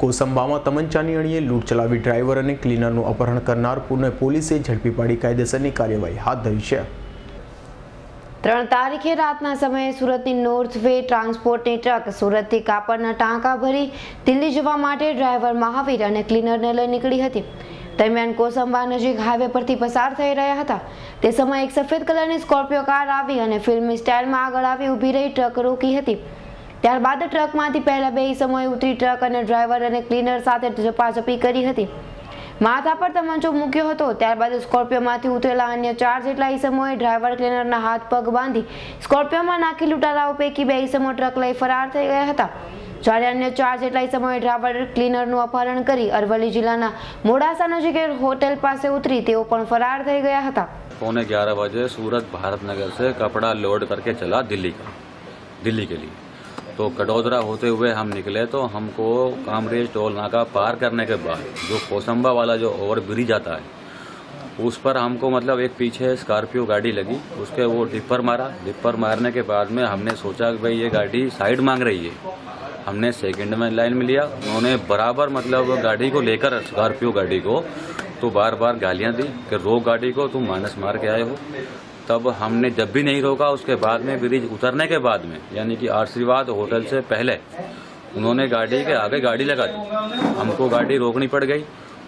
કોસંબામાં તમંચાની અણીએ લૂંટ ચલાવી ડ્રાઈવર અને ક્લીનરનું અપહરણ કરનાર પૂરને પોલીસે ઝડપી પાડી કાયદેસરની કાર્યવાહી હાથ ધરી છે। 3 તારીખે રાતના સમયે સુરતની નોર્થ વે ટ્રાન્સપોર્ટની ટ્રક સુરતથી કાપડના ટાંકા ભરી દિલ્હી જવા માટે ડ્રાઈવર મહાવીર અને ક્લીનરને લઈ નીકળી હતી। દરમિયાન કોસંબા નજીક હાઈવે પરથી પસાર થઈ રહ્યા હતા તે સમયે એક સફેદ કલરની સ્કોર્પિયો કાર આવી અને ફિલ્મી સ્ટાઇલમાં આગળ આવી ઊભી રહી ટ્રક રોકી હતી। ત્યારબાદ ટ્રકમાંથી પહેલા 2 ઈસમોએ ઉતરી ટ્રક અને ડ્રાઈવર અને ક્લીનર સાથે ઝપાઝપી કરી હતી। માથા પર તમંચો મૂક્યો હતો। ત્યારબાદ સ્કોર્પિયોમાંથી ઉતરેલા અન્ય 4 જેટલા ઈસમોએ ડ્રાઈવર ક્લીનરના હાથ પગ બાંધી સ્કોર્પિયોમાં નાખી લૂંટારાઓ પૈકી 2 ઈસમો ટ્રક લઈ ફરાર થઈ ગયા હતા, જ્યારે અન્ય 4 જેટલા ઈસમોએ ડ્રાઈવર ક્લીનરનું અપહરણ કરી અરવલ્લી જિલ્લાના મોડાસા નજીક હોટેલ પાસે ઉતરી તેઓ પણ ફરાર થઈ ગયા હતા। 11:15 बजे सूरत भारतनगर से कपड़ा लोड करके चला दिल्ली के लिए। तो कटौदरा होते हुए हम निकले तो हमको कामरेज टोल नाका पार करने के बाद जो कोसंबा वाला जो ओवर ब्रिज आता है उस पर हमको मतलब एक पीछे स्कॉर्पियो गाड़ी लगी, उसके वो डिपर मारने के बाद में हमने सोचा कि भाई ये गाड़ी साइड मांग रही है। हमने सेकंड में लाइन में लिया, उन्होंने बराबर मतलब गाड़ी को लेकर स्कॉर्पियो गाड़ी को तो बार बार गालियाँ दी कि रोक गाड़ी को, तुम मानस मार के आए हो। तब हमने जब भी नहीं रोका उसके बाद में ब्रिज उतरने के बाद में यानी कि आशीर्वाद होटल से पहले उन्होंने गाड़ी के आगे गाड़ी लगा दी। हमको गाड़ी रोकनी पड़ गई।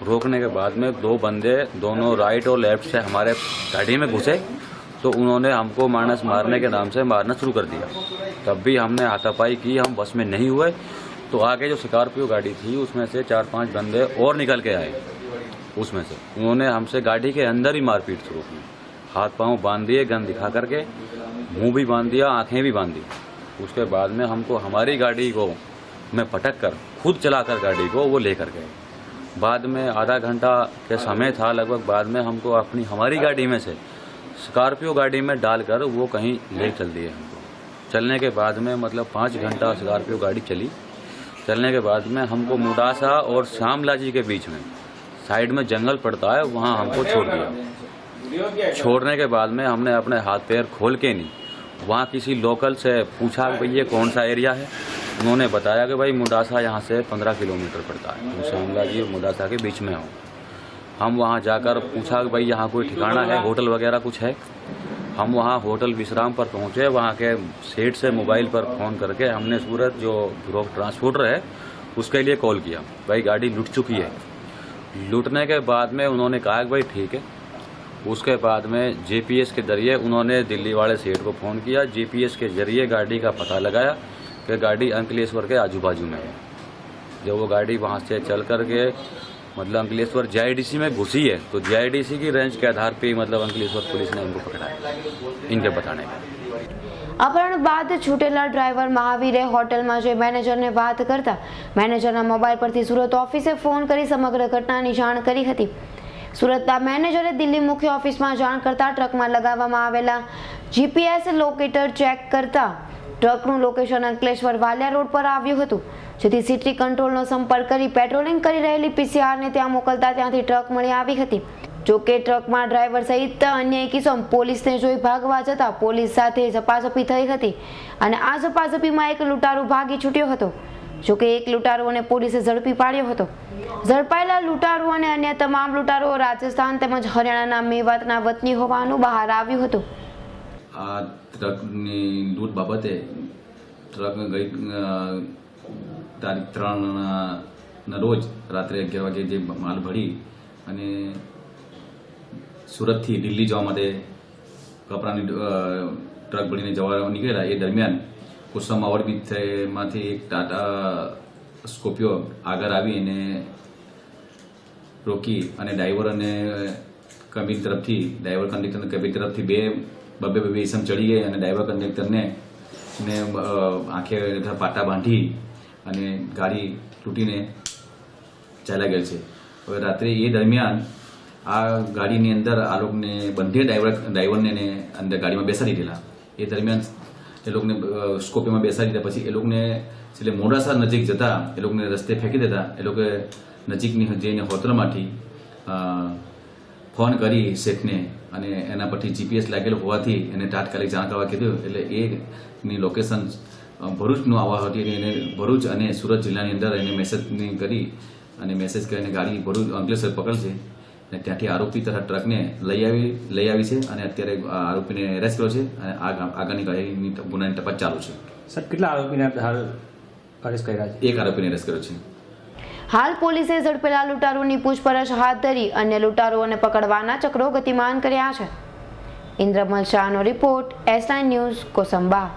रोकने के बाद में 2 बंदे दोनों राइट और लेफ्ट से हमारे गाड़ी में घुसे तो उन्होंने हमको मानस मारने के नाम से मारना शुरू कर दिया। तब भी हमने हाथापाई की, हम बस में नहीं हुए तो आगे जो स्कॉर्पियो गाड़ी थी उसमें से 4-5 बंदे और निकल के आए। उसमें से उन्होंने हमसे गाड़ी के अंदर ही मारपीट शुरू की, हाथ पांव बांध दिए, गन दिखा करके मुंह भी बांध दिया, आंखें भी बांध दी। उसके बाद में हमको हमारी गाड़ी को में पटक कर खुद चलाकर गाड़ी को वो लेकर गए। बाद में आधा घंटा के समय था लगभग, बाद में हमको हमारी गाड़ी में से स्कॉर्पियो गाड़ी में डालकर वो कहीं ले चल दिए हमको। चलने के बाद में मतलब 5 घंटा स्कॉर्पियो गाड़ी चली। चलने के बाद में हमको मुडासा और श्यामला जी के बीच में साइड में जंगल पड़ता है, वहाँ हमको छोड़ दिया। छोड़ने के बाद में हमने अपने हाथ पैर खोल के नहीं, वहाँ किसी लोकल से पूछा कि भाई ये कौन सा एरिया है। उन्होंने बताया कि भाई मुडासा यहाँ से 15 किलोमीटर पड़ता है, तो श्यामला जी और मुडासा के बीच में हो। हम वहाँ जाकर पूछा कि भाई यहाँ कोई ठिकाना है, होटल वगैरह कुछ है। हम वहाँ होटल विश्राम पर पहुँचे, वहाँ के सेठ से मोबाइल पर फ़ोन करके हमने सूरत जो ग्रोव ट्रांसपोर्टर है उसके लिए कॉल किया, भाई गाड़ी लूट चुकी है। लूटने के बाद में उन्होंने कहा कि भाई ठीक है। उसके बाद में जीपीएस के जरिए उन्होंने दिल्ली वाले सेठ को फ़ोन किया। जीपीएस के जरिए गाड़ी का पता लगाया कि गाड़ी अंकलेश्वर के आजू बाजू में है। जब वो गाड़ी वहाँ से चल कर के मतलब अंकलेश्वर जीआईडीसी में घुसी है तो जीआईडीसी की रेंज के आधार पे मतलब अंकलेश्वर पुलिस ने उनको पकड़ा है इनके बताने पर। अपहरण बाद छूटेला ड्राइवर महावीरे होटल में जई मैनेजरने बात करता मैनेजरना मोबाइल परथी सूरत ऑफिसे फोन करी समग्र घटनानी जाण करी हती। सूरतना मैनेजरे दिल्ली मुख्य ऑफिस में जाण करता ट्रक में लगाववामां आवेला जीपीएस लोकेटर चेक करता ट्रकનું લોકેશન અંકલેશ્વર વાલિયા રોડ પર આવ્યું હતું, જેથી સિટી કંટ્રોલનો સંપર્ક કરી પેટ્રોલિંગ કરી રહેલી પીસીઆરને ત્યાં મોકલતા ત્યાંથી ટ્રક મળી આવી હતી। જો કે ટ્રકમાં ડ્રાઈવર સહિત અન્ય એક ઇસમ પોલીસને જોઈ ભાગવા જતા પોલીસ સાથે ઝપાઝપી થઈ હતી અને આ ઝપાઝપીમાં એક લૂંટારૂ ભાગી છૂટ્યો હતો। જો કે એક લૂંટારૂઓને પોલીસે ઝડપી પાડ્યો હતો। ઝડપાયેલા લૂંટારૂ અને અન્ય તમામ લૂંટારૂઓ રાજસ્થાન તેમજ હરિયાણાના મેવાતના વતની હોવાનું બહાર આવ્યું હતું। આ ટ્રકની લૂંટ બાબતે ટ્રક ગઈ તારીખ 3ના રોજ રાત્રે 11 વાગે જે માલ ભરી અને સુરતથી દિલ્હી જવા માટે કપડાની ટ્રક ભરીને જવા નીકળ્યા। એ દરમિયાન કોસંબા ઓવરબ્રિજમાંથી એક ટાટા સ્કોર્પિયો આગળ આવી અને રોકી અને ડ્રાઈવર અને કેબિન તરફથી ડ્રાઈવર કંડક્ટર કેબિન તરફથી બે ઇસમ ચડી ગઈ અને ડ્રાઈવર કંડક્ટરને આંખે પાટા બાંધી અને ગાડી લૂંટીને ચાલ્યા ગયેલ છે। હવે રાત્રે એ દરમિયાન આ ગાડીની અંદર આ લોકોને બંને ડ્રાઈવરને અંદર ગાડીમાં બેસાડી દીધેલા। એ દરમિયાન એ લોકોને સ્કોર્પિયોમાં બેસાડી દીધા। પછી એ લોકોને એટલે મોડાસા નજીક જતા એ લોકોને રસ્તે ફેંકી દેતા। એ લોકોએ નજીકની જઈને હોટલમાંથી ફોન કરી શેઠને અને એના પરથી જીપીએસ લાગેલું હોવાથી એને તાત્કાલિક જાણ કરવા કીધું। એટલે એની લોકેશન ભરૂચનું આવવા હતી અને એને ભરૂચ અને સુરત જિલ્લાની અંદર એને મેસેજની કરી અને મેસેજ કરીને ગાડી ભરૂચ અંકલેશ્વર પકડશે અને ત્યાંથી આરોપી તથા ટ્રકને લઈ આવી છે અને અત્યારે આરોપીને એરેસ્ટ કર્યો છે અને આગળની ગાડીની ગુનાની તપાસ ચાલુ છે. સર કેટલા આરોપીને હાલ અરેસ્ટ કર્યા છે? એક આરોપીને એરેસ્ટ કર્યો છે. હાલ પોલીસે ઝડપેલા લૂંટારૂની પૂછપરછ હાથ ધરી અન્ય લૂંટારૂઓને પકડવાના ચક્રો ગતિમાન કર્યા છે. ઇન્દ્રમલ શાહનો રિપોર્ટ, S9 ન્યૂઝ, કોસંબા.